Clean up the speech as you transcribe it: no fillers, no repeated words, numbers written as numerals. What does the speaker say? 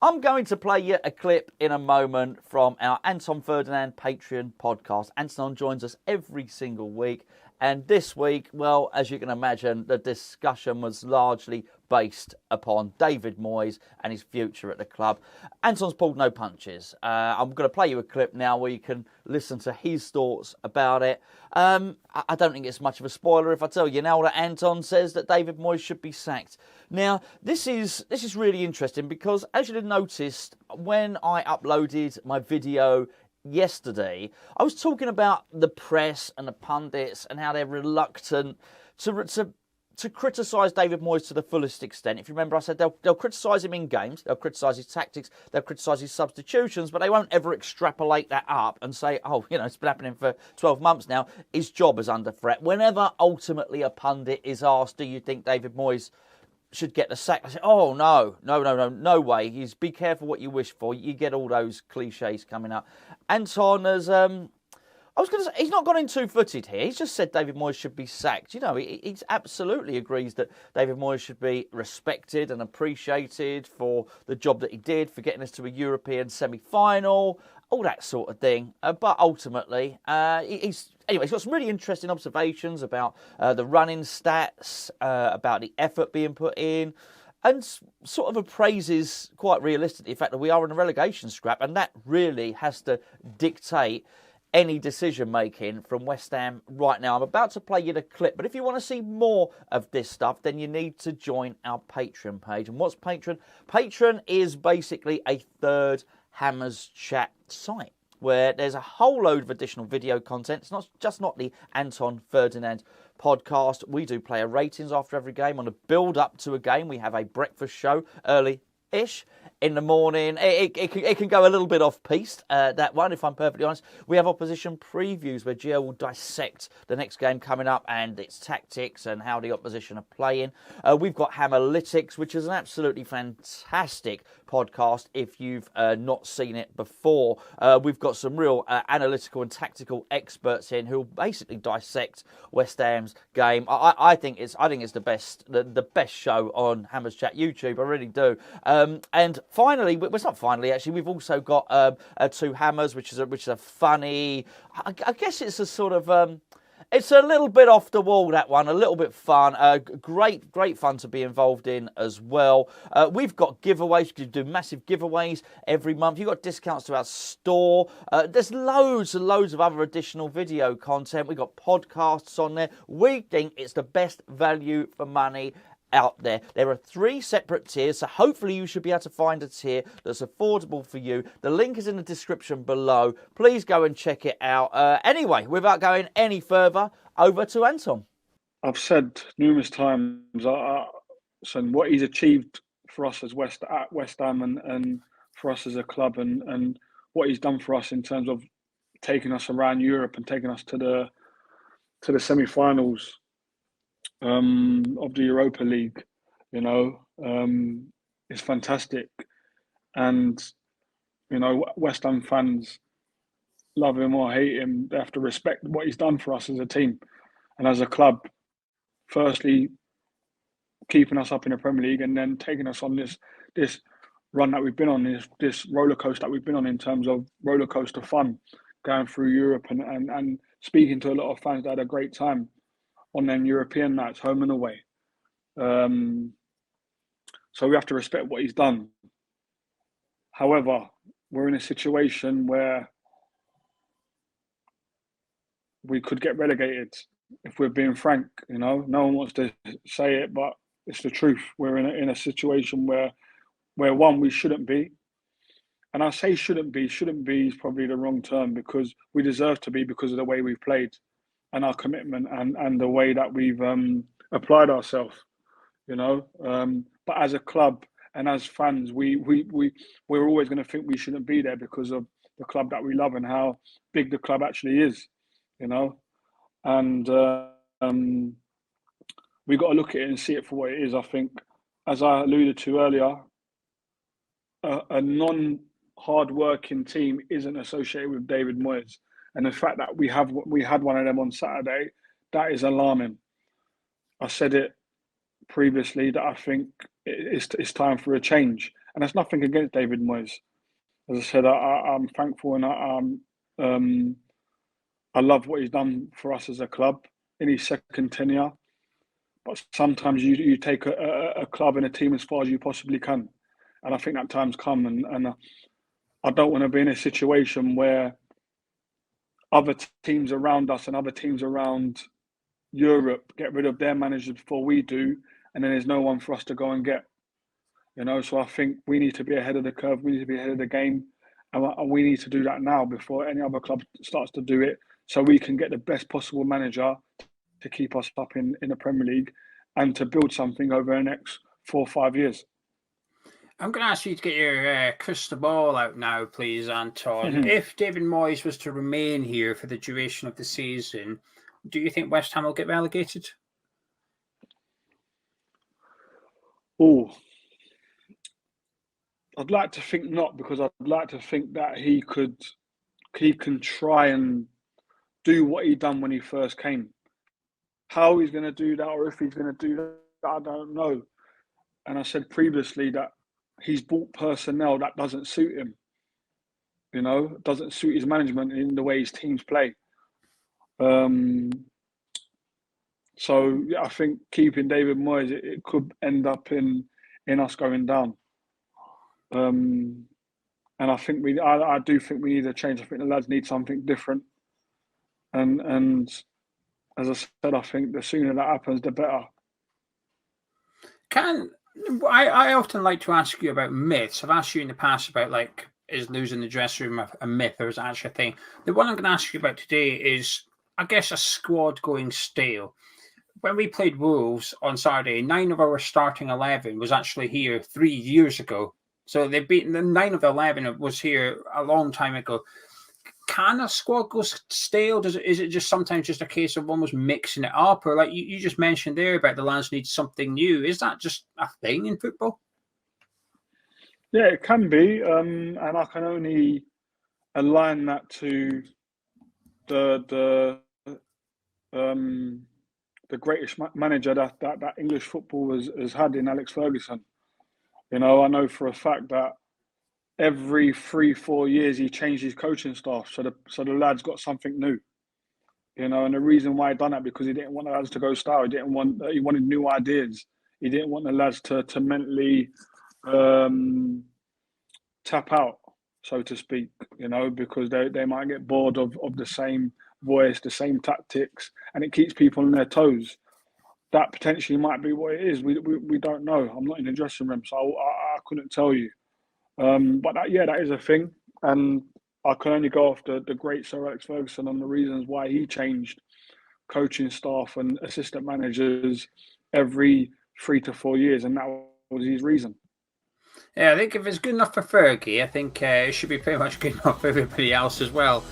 I'm going to play you a clip in a moment from our Anton Ferdinand Patreon podcast. Anton joins us every single week. And this week, well, as you can imagine, the discussion was largely based upon David Moyes and his future at the club. Anton's pulled no punches. I'm going to play you a clip now where you can listen to his thoughts about it. I don't think it's much of a spoiler if I tell you now that Anton says that David Moyes should be sacked. Now, this is really interesting because, as you'd have noticed, when I uploaded my video yesterday, I was talking about the press and the pundits and how they're reluctant to criticise David Moyes to the fullest extent. If you remember, I said they'll criticise him in games, they'll criticise his tactics, they'll criticise his substitutions, but they won't ever extrapolate that up and say, oh, it's been happening for 12 months now, his job is under threat. Whenever ultimately a pundit is asked, do you think David Moyes should get the sack? I said, oh, no way. Be careful what you wish for. You get all those cliches coming up. Anton has, I was going to say, he's not gone in two-footed here. He's just said David Moyes should be sacked. He absolutely agrees that David Moyes should be respected and appreciated for the job that he did, for getting us to a European semi-final, all that sort of thing. But ultimately, he's got some really interesting observations about the running stats, about the effort being put in, and sort of appraises quite realistically the fact that we are in a relegation scrap, and that really has to dictate any decision making from West Ham right now. I'm about to play you the clip, but if you want to see more of this stuff, then you need to join our Patreon page. And what's Patreon? Patreon is basically a third Hammers Chat site where there's a whole load of additional video content. It's not the Anton Ferdinand podcast. We do player ratings after every game. On a build up to a game, we have a breakfast show early-ish in the morning. It can go a little bit off-piste, that one, if I'm perfectly honest. We have opposition previews where Gio will dissect the next game coming up and its tactics and how the opposition are playing. We've got Hammerlytics, which is an absolutely fantastic podcast if you've not seen it before. We've got some real analytical and tactical experts in who will basically dissect West Ham's game. I think it's the best show on Hammers Chat YouTube. I really do. And finally, well, it's not finally actually. We've also got Two Hammers, which is a funny. I guess it's a sort of. It's a little bit off the wall, that one, a little bit fun. Great fun to be involved in as well. We've got giveaways. We do massive giveaways every month. You've got discounts to our store. There's loads and loads of other additional video content. We've got podcasts on there. We think it's the best value for money out there. There are 3 separate tiers, so hopefully you should be able to find a tier that's affordable for you. The link is in the description below. Please go and check it out. Anyway, without going any further, over to Anton. I've said numerous times so what he's achieved for us as West Ham and for us as a club and what he's done for us in terms of taking us around Europe and taking us to the semi-finals of the Europa League, is fantastic. And, West Ham fans, love him or hate him, they have to respect what he's done for us as a team and as a club. Firstly, keeping us up in the Premier League and then taking us on this run that we've been on, this roller coaster that we've been on in terms of roller coaster fun, going through Europe and speaking to a lot of fans that had a great time on them European nights, home and away. So we have to respect what he's done. However, we're in a situation where we could get relegated, if we're being frank. No one wants to say it, but it's the truth. We're in a situation where one, we shouldn't be. And I say shouldn't be is probably the wrong term, because we deserve to be because of the way we've played and our commitment and the way that we've applied ourselves, But as a club and as fans, we're always going to think we shouldn't be there because of the club that we love and how big the club actually is, And we got to look at it and see it for what it is. I think, as I alluded to earlier, a non-hard-working team isn't associated with David Moyes. And the fact that we had one of them on Saturday, that is alarming. I said it previously that I think it's time for a change. And that's nothing against David Moyes. As I said, I'm thankful and I love what he's done for us as a club in his second tenure. But sometimes you take a club and a team as far as you possibly can. And I think that time's come. And I don't want to be in a situation where other teams around us and other teams around Europe get rid of their managers before we do. And then there's no one for us to go and get. So I think we need to be ahead of the curve. We need to be ahead of the game. And we need to do that now before any other club starts to do it, so we can get the best possible manager to keep us up in the Premier League and to build something over the next 4 or 5 years. I'm going to ask you to get your crystal ball out now, please, Anton. If David Moyes was to remain here for the duration of the season, do you think West Ham will get relegated? Oh, I'd like to think not, because I'd like to think that he can try and do what he done when he first came. How he's going to do that, or if he's going to do that, I don't know. And I said previously that he's bought personnel that doesn't suit him. Doesn't suit his management in the way his teams play. So yeah, I think keeping David Moyes, it could end up in us going down. And I think I do think we need a change. I think the lads need something different. And as I said, I think the sooner that happens, the better. I often like to ask you about myths. I've asked you in the past about is losing the dressing room a myth, or is it actually a thing? The one I'm going to ask you about today is, I guess, a squad going stale. When we played Wolves on Saturday, 9 of our starting 11 was actually here 3 years ago. So they've beaten the 9 of the 11 was here a long time ago. Can a squad go stale? Is it just sometimes just a case of almost mixing it up? Or like you just mentioned there about the lads need something new. Is that just a thing in football? Yeah, it can be. And I can only align that to the greatest manager that English football has had in Alex Ferguson. I know for a fact that every 3-4 years he changed his coaching staff, so the lads got something new. And the reason why he done that, because he didn't want the lads to go stale. He wanted new ideas. He didn't want the lads to mentally tap out, so to speak. Because they might get bored of the same voice, the same tactics, and it keeps people on their toes. That potentially might be what it is. We don't know. I'm not in the dressing room, so I couldn't tell you. But that is a thing, and I can only go off the great Sir Alex Ferguson on the reasons why he changed coaching staff and assistant managers every 3 to 4 years, and that was his reason. Yeah, I think if it's good enough for Fergie, I think it should be pretty much good enough for everybody else as well.